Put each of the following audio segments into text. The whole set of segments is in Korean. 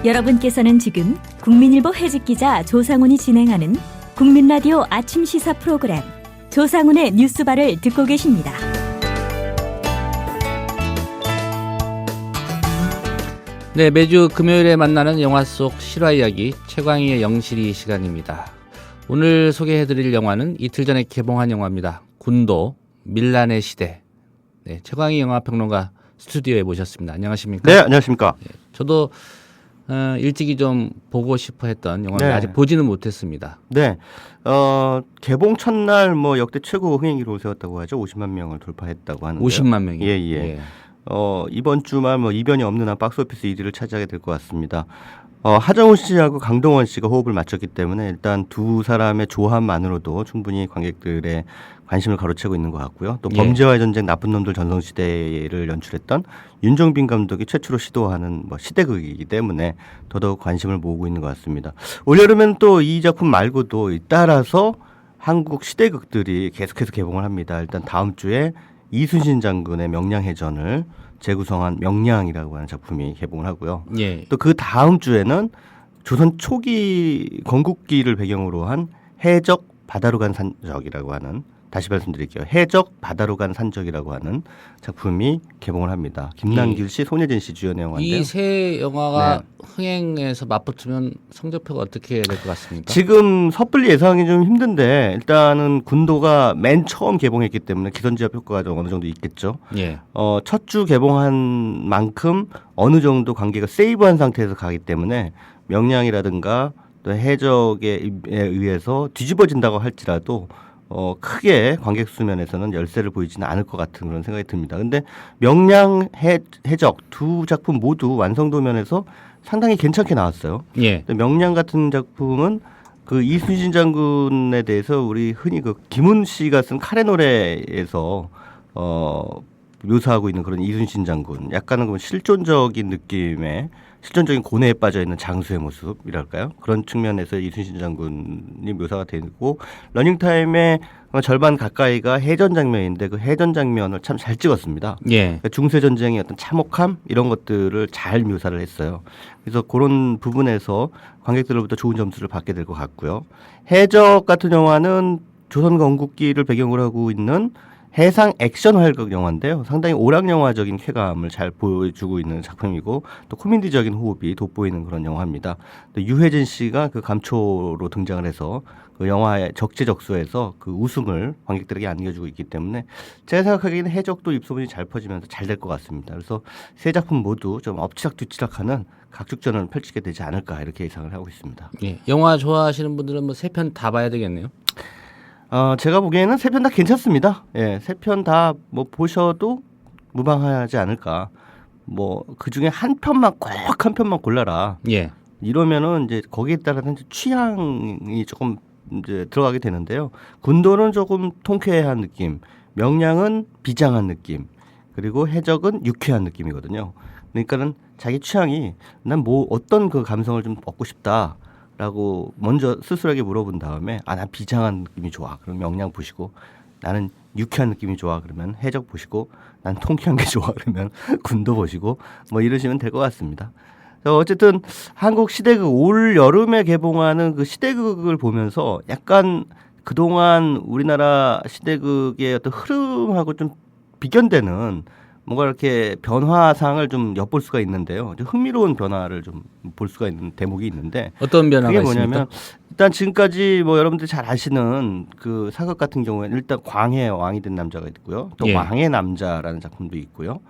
여러분께서는 지금 국민일보 해직기자 조상훈이 진행하는 국민라디오 아침 시사 프로그램 조상훈의 뉴스바를 듣고 계십니다. 네, 매주 금요일에 만나는 영화 속 실화 이야기 최광희의 영실이 시간입니다. 오늘 소개해드릴 영화는 이틀 전에 개봉한 영화입니다. 군도, 밀란의 시대. 네, 최광희 영화평론가 스튜디오에 모셨습니다. 안녕하십니까? 네, 안녕하십니까? 네, 저도 일찍이 좀 보고 싶어 했던 영화를 네. 아직 보지는 못했습니다. 네, 개봉 첫날 뭐 역대 최고 흥행 기록을 세웠다고 하죠. 50만 명을 돌파했다고 하는데요. 50만 명이요? 예, 예. 이번 주말 뭐 이변이 없는 한 박스오피스 1위를 차지하게 될 것 같습니다. 하정우 씨하고 강동원 씨가 호흡을 맞췄기 때문에 일단 두 사람의 조합만으로도 충분히 관객들의 관심을 가로채고 있는 것 같고요. 또 범죄와의 전쟁 나쁜 놈들 전성시대를 연출했던 윤정빈 감독이 최초로 시도하는 뭐 시대극이기 때문에 더더욱 관심을 모으고 있는 것 같습니다. 올여름엔 또 이 작품 말고도 따라서 한국 시대극들이 계속해서 개봉을 합니다. 일단 다음 주에 이순신 장군의 명량해전을 재구성한 명량이라고 하는 작품이 개봉을 하고요. 예. 또 그 다음 주에는 조선 초기 건국기를 배경으로 한 해적 바다로 간 산적이라고 하는, 다시 말씀드릴게요. 해적 바다로 간 산적이라고 하는 작품이 개봉을 합니다. 김남길 씨, 손예진 씨 주연의 영화인데요. 이 세 영화가 네. 흥행에서 맞붙으면 성적표가 어떻게 될 것 같습니까? 지금 섣불리 예상하기 좀 힘든데 일단은 군도가 맨 처음 개봉했기 때문에 기선제압 효과가 좀 어느 정도 있겠죠. 예. 첫 주 개봉한 만큼 어느 정도 관계가 세이브한 상태에서 가기 때문에 명량이라든가 또 해적에 의해서 뒤집어진다고 할지라도 크게 관객 수면에서는 열세를 보이지는 않을 것 같은 그런 생각이 듭니다. 근데 명량, 해적 두 작품 모두 완성도 면에서 상당히 괜찮게 나왔어요. 예. 명량 같은 작품은 그 이순신 장군에 대해서 우리 흔히 그 김훈 씨가 쓴 카레 노래에서 묘사하고 있는 그런 이순신 장군, 약간은 그 실존적인 느낌의 실존적인 고뇌에 빠져 있는 장수의 모습이랄까요? 그런 측면에서 이순신 장군이 묘사가 되고, 러닝타임의 절반 가까이가 해전 장면인데 그 해전 장면을 참 잘 찍었습니다. 예. 그러니까 중세 전쟁의 어떤 참혹함 이런 것들을 잘 묘사를 했어요. 그래서 그런 부분에서 관객들로부터 좋은 점수를 받게 될 것 같고요. 해적 같은 영화는 조선 건국기를 배경으로 하고 있는 해상 액션 활극 영화인데요. 상당히 오락영화적인 쾌감을 잘 보여주고 있는 작품이고 또 코미디적인 호흡이 돋보이는 그런 영화입니다. 또 유해진 씨가 그 감초로 등장을 해서 그 영화의 적재적소에서 그 웃음을 관객들에게 안겨주고 있기 때문에 제가 생각하기에는 해적도 입소문이 잘 퍼지면서 잘 될 것 같습니다. 그래서 세 작품 모두 좀 엎치락뒤치락하는 각축전을 펼치게 되지 않을까 이렇게 예상을 하고 있습니다. 예. 영화 좋아하시는 분들은 뭐 세 편 다 봐야 되겠네요. 제가 보기에는 세 편 다 괜찮습니다. 예, 세 편 다 뭐 보셔도 무방하지 않을까. 뭐 그 중에 한 편만 꼭 한 편만 골라라. 예. 이러면은 이제 거기에 따라서 취향이 조금 이제 들어가게 되는데요. 군도는 조금 통쾌한 느낌, 명량은 비장한 느낌, 그리고 해적은 유쾌한 느낌이거든요. 그러니까는 자기 취향이 난 뭐 어떤 그 감성을 좀 얻고 싶다. 라고 먼저 스스로에게 물어본 다음에 난 비장한 느낌이 좋아. 그럼 명량 보시고, 나는 유쾌한 느낌이 좋아. 그러면 해적 보시고, 난 통쾌한 게 좋아. 그러면 군도 보시고 뭐 이러시면 될 것 같습니다. 어쨌든 한국 시대극 올 여름에 개봉하는 그 시대극을 보면서 약간 그동안 우리나라 시대극의 어떤 흐름하고 좀 비견되는 뭔가 이렇게 변화상을 좀 엿볼 수가 있는데요. 좀 흥미로운 변화를 좀 볼 수가 있는 대목이 있는데, 어떤 변화가 그게 뭐냐면 있습니까? 일단 지금까지 뭐 여러분들이 잘 아시는 그 사극 같은 경우에는 일단 광해 왕이 된 남자가 있고요. 또 예. 왕의 남자라는 작품도 있고요.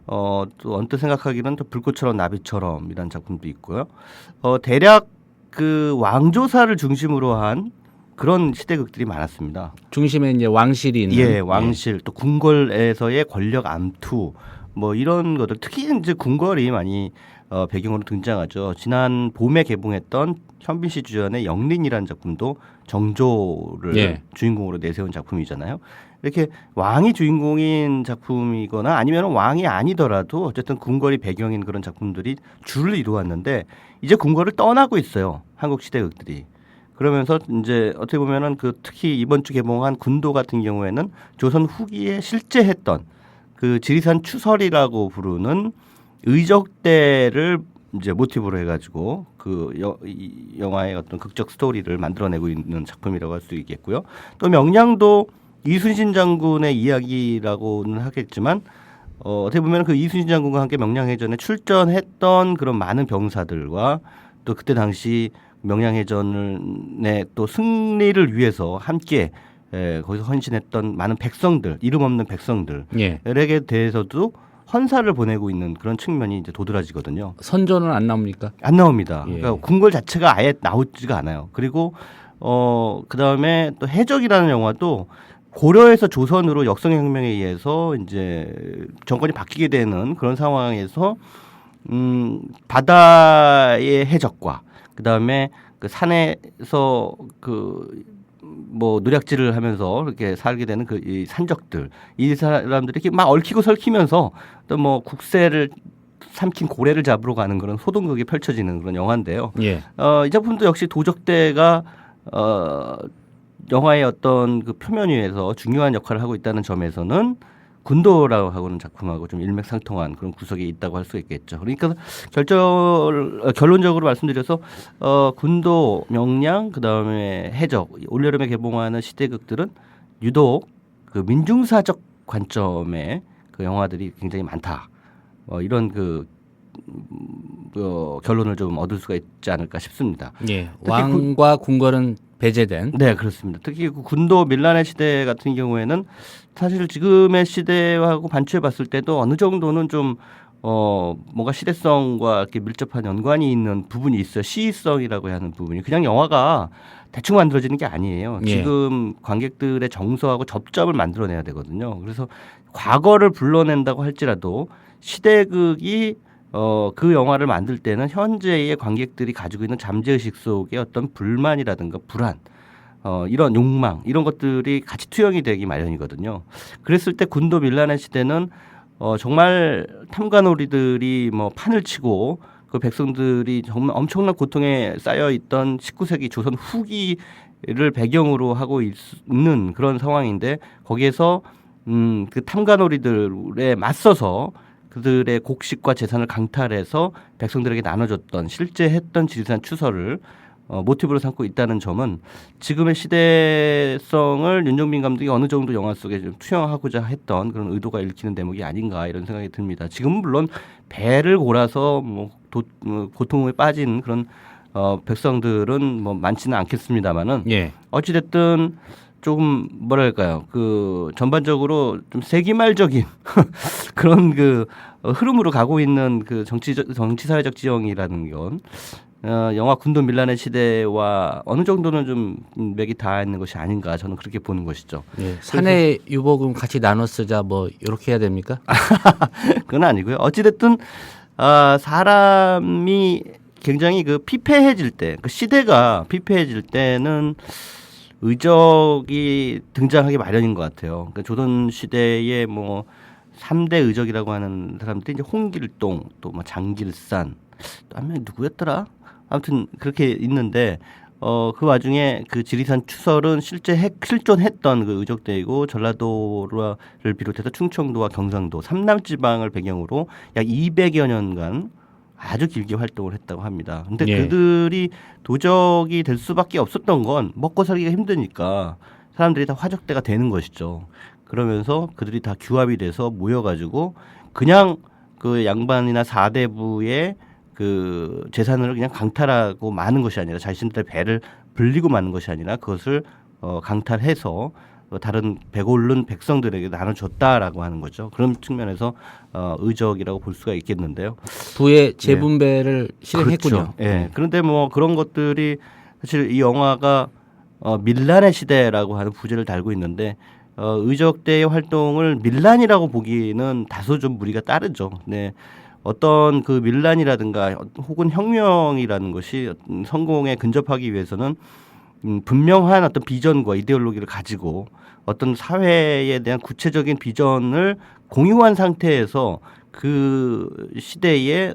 또 언뜻 생각하기는 또 불꽃처럼 나비처럼이라는 작품도 있고요. 대략 그 왕조사를 중심으로 한 그런 시대극들이 많았습니다. 중심에 이제 왕실이 있는. 예, 왕실 또 궁궐에서의 권력 암투 뭐 이런 것들, 특히 이제 궁궐이 많이 배경으로 등장하죠. 지난 봄에 개봉했던 현빈 씨 주연의 영린이라는 작품도 정조를 주인공으로 내세운 작품이잖아요. 이렇게 왕이 주인공인 작품이거나 아니면 왕이 아니더라도 어쨌든 궁궐이 배경인 그런 작품들이 줄을 이루었는데 이제 궁궐을 떠나고 있어요. 한국 시대극들이. 그러면서 이제 어떻게 보면은 그 특히 이번 주 개봉한 군도 같은 경우에는 조선 후기에 실제 했던 그 지리산 추설이라고 부르는 의적대를 이제 모티브로 해가지고 이 영화의 어떤 극적 스토리를 만들어내고 있는 작품이라고 할 수 있겠고요. 또 명량도 이순신 장군의 이야기라고는 하겠지만 어떻게 보면 그 이순신 장군과 함께 명량해전에 출전했던 그런 많은 병사들과 또 그때 당시 명량해전의 또 승리를 위해서 함께 거기서 헌신했던 많은 백성들, 이름 없는 백성들에게 대해서도 헌사를 보내고 있는 그런 측면이 이제 도드라지거든요. 선조는 안 나옵니까? 안 나옵니다. 예. 그러니까 궁궐 자체가 아예 나오지가 않아요. 그리고 그다음에 또 해적이라는 영화도 고려에서 조선으로 역성혁명에 의해서 이제 정권이 바뀌게 되는 그런 상황에서 바다의 해적과 그다음에 그 산에서 뭐 노략질을 하면서 이렇게 살게 되는 이 산적들, 이 사람들이 이렇게 막 얽히고 설키면서 또 뭐 국세를 삼킨 고래를 잡으러 가는 그런 소동극이 펼쳐지는 그런 영화인데요. 예. 이 작품도 역시 도적대가 영화의 어떤 그 표면 위에서 중요한 역할을 하고 있다는 점에서는 군도라고 하고는 작품하고 좀 일맥상통한 그런 구석이 있다고 할 수 있겠죠. 그러니까 결론적으로 말씀드려서 군도, 명량, 그다음에 해적, 올여름에 개봉하는 시대극들은 유독 그 민중사적 관점의 그 영화들이 굉장히 많다. 이런 결론을 좀 얻을 수가 있지 않을까 싶습니다. 예. 왕과 궁궐은 배제된. 네, 그렇습니다. 특히 그 군도 밀란의 시대 같은 경우에는 사실 지금의 시대하고 반추해 봤을 때도 어느 정도는 좀 뭔가 시대성과 이렇게 밀접한 연관이 있는 부분이 있어요. 시의성이라고 하는 부분이 그냥 영화가 대충 만들어지는 게 아니에요. 예. 지금 관객들의 정서하고 접점을 만들어내야 되거든요. 그래서 과거를 불러낸다고 할지라도 시대극이 그 영화를 만들 때는 현재의 관객들이 가지고 있는 잠재의식 속의 어떤 불만이라든가 불안, 이런 욕망, 이런 것들이 같이 투영이 되기 마련이거든요. 그랬을 때 군도 밀란의 시대는 정말 탐관오리들이 뭐 판을 치고 그 백성들이 정말 엄청난 고통에 쌓여 있던 19세기 조선 후기를 배경으로 하고 있는 그런 상황인데 거기에서 그 탐관오리들에 맞서서 그들의 곡식과 재산을 강탈해서 백성들에게 나눠줬던 실제 했던 지리산 추설을 모티브로 삼고 있다는 점은 지금의 시대성을 윤정빈 감독이 어느 정도 영화 속에 좀 투영하고자 했던 그런 의도가 읽히는 대목이 아닌가 이런 생각이 듭니다. 지금은 물론 배를 골아서 고통에 빠진 그런 백성들은 뭐 많지는 않겠습니다만은 예. 어찌됐든 조금 뭐랄까요 그 전반적으로 좀 세기말적인 그런 그 흐름으로 가고 있는 그 정치사회적 지형이라는 건 영화 군도 밀란의 시대와 어느 정도는 좀 맥이 닿아 있는 것이 아닌가 저는 그렇게 보는 것이죠. 예. 사내 유복음 같이 나눠 쓰자 뭐 이렇게 해야 됩니까? 그건 아니고요. 어찌됐든 사람이 굉장히 그 피폐해질 때, 그 시대가 피폐해질 때는 의적이 등장하기 마련인 것 같아요. 그러니까 조선 시대에 뭐 3대 의적이라고 하는 사람들이 이제 홍길동, 또 뭐 장길산, 또 한 명이 누구였더라? 아무튼 그렇게 있는데 그 와중에 그 지리산 추설은 실제 실존했던 그 의적대이고 전라도를 비롯해서 충청도와 경상도 3남지방을 배경으로 약 200여 년간 아주 길게 활동을 했다고 합니다. 근데 예. 그들이 도적이 될 수밖에 없었던 건 먹고 살기가 힘드니까 사람들이 다 화적대가 되는 것이죠. 그러면서 그들이 다 규합이 돼서 모여가지고 그냥 그 양반이나 사대부의 그 재산을 그냥 강탈하고 마는 것이 아니라 자신들의 배를 불리고 마는 것이 아니라 그것을 강탈해서 다른 배고른 백성들에게 나눠줬다라고 하는 거죠. 그런 측면에서 의적이라고 볼 수가 있겠는데요. 부의 재분배를 실행했군요. 그렇죠. 예. 그런데 뭐 그런 것들이 사실 이 영화가 밀란의 시대라고 하는 부제를 달고 있는데 의적대의 활동을 밀란이라고 보기는 다소 좀 무리가 따르죠. 네. 어떤 그 밀란이라든가 혹은 혁명이라는 것이 성공에 근접하기 위해서는 분명한 어떤 비전과 이데올로기를 가지고 어떤 사회에 대한 구체적인 비전을 공유한 상태에서 그 시대의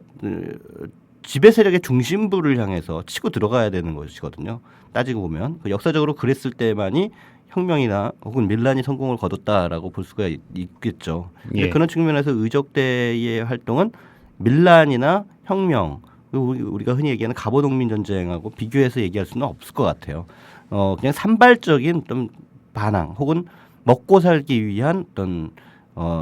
지배 세력의 중심부를 향해서 치고 들어가야 되는 것이거든요. 따지고 보면 역사적으로 그랬을 때만이 혁명이나 혹은 밀란이 성공을 거뒀다라고 볼 수가 있겠죠. 예. 그런 측면에서 의적대의 활동은 밀란이나 혁명 우리가 흔히 얘기하는 갑오농민 전쟁하고 비교해서 얘기할 수는 없을 것 같아요. 그냥 산발적인 좀 반항 혹은 먹고 살기 위한 어떤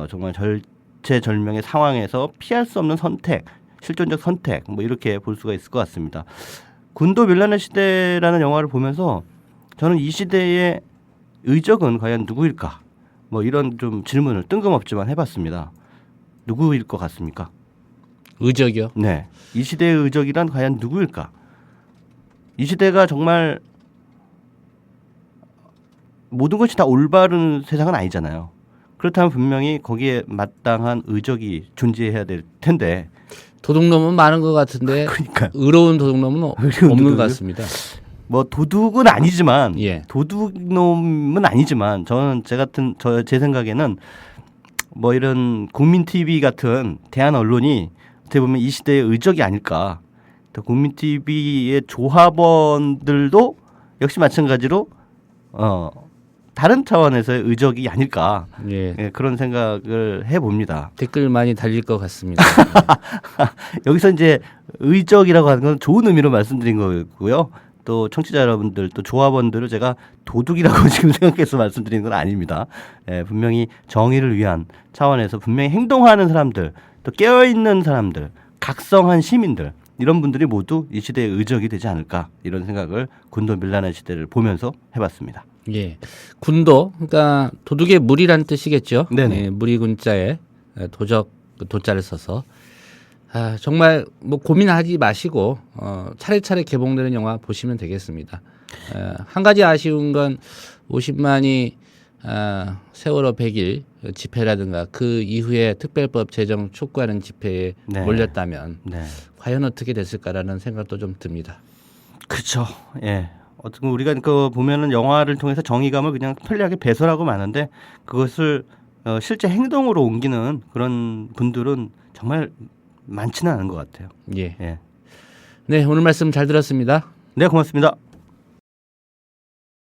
정말 절체절명의 상황에서 피할 수 없는 선택, 실존적 선택 뭐 이렇게 볼 수가 있을 것 같습니다. 군도 밀란의 시대라는 영화를 보면서 저는 이 시대의 의적은 과연 누구일까? 뭐 이런 좀 질문을 뜬금없지만 해봤습니다. 누구일 것 같습니까? 의적이요? 네. 이 시대의 의적이란 과연 누구일까? 이 시대가 정말 모든 것이 다 올바른 세상은 아니잖아요. 그렇다면 분명히 거기에 마땅한 의적이 존재해야 될 텐데. 도둑놈은 많은 것 같은데 그러니까 의로운 도둑놈은 없는 도둑이요? 것 같습니다. 뭐 도둑은 아니지만 예. 도둑놈은 아니지만 저는 제 생각에는 뭐 이런 국민 TV 같은 대한 언론이 어떻게 보면 이 시대의 의적이 아닐까. 또 국민 TV의 조합원들도 역시 마찬가지로 다른 차원에서의 의적이 아닐까. 예. 예, 그런 생각을 해봅니다. 댓글 많이 달릴 것 같습니다. 여기서 이제 의적이라고 하는 건 좋은 의미로 말씀드린 거고요. 또 청취자 여러분들 또 조합원들을 제가 도둑이라고 지금 생각해서 말씀드리는 건 아닙니다. 예, 분명히 정의를 위한 차원에서 분명히 행동하는 사람들 또 깨어있는 사람들 각성한 시민들 이런 분들이 모두 이 시대의 의적이 되지 않을까 이런 생각을 군도 밀란의 시대를 보면서 해봤습니다. 예. 군도, 그러니까 도둑의 물이라는 뜻이겠죠. 네네. 예, 물이 군자에 도적 그 도자를 써서 정말 뭐 고민하지 마시고 차례차례 개봉되는 영화 보시면 되겠습니다. 한 가지 아쉬운 건 50만이 세월호 100일 집회라든가 그 이후에 특별법 제정 촉구하는 집회에 네. 몰렸다면 네. 과연 어떻게 됐을까라는 생각도 좀 듭니다. 그렇죠. 예. 어떻게 우리가 그 보면은 영화를 통해서 정의감을 그냥 편리하게 배설하고 마는데 그것을 실제 행동으로 옮기는 그런 분들은 정말 많지는 않은 것 같아요. 예. 예. 네, 오늘 말씀 잘 들었습니다. 네, 고맙습니다.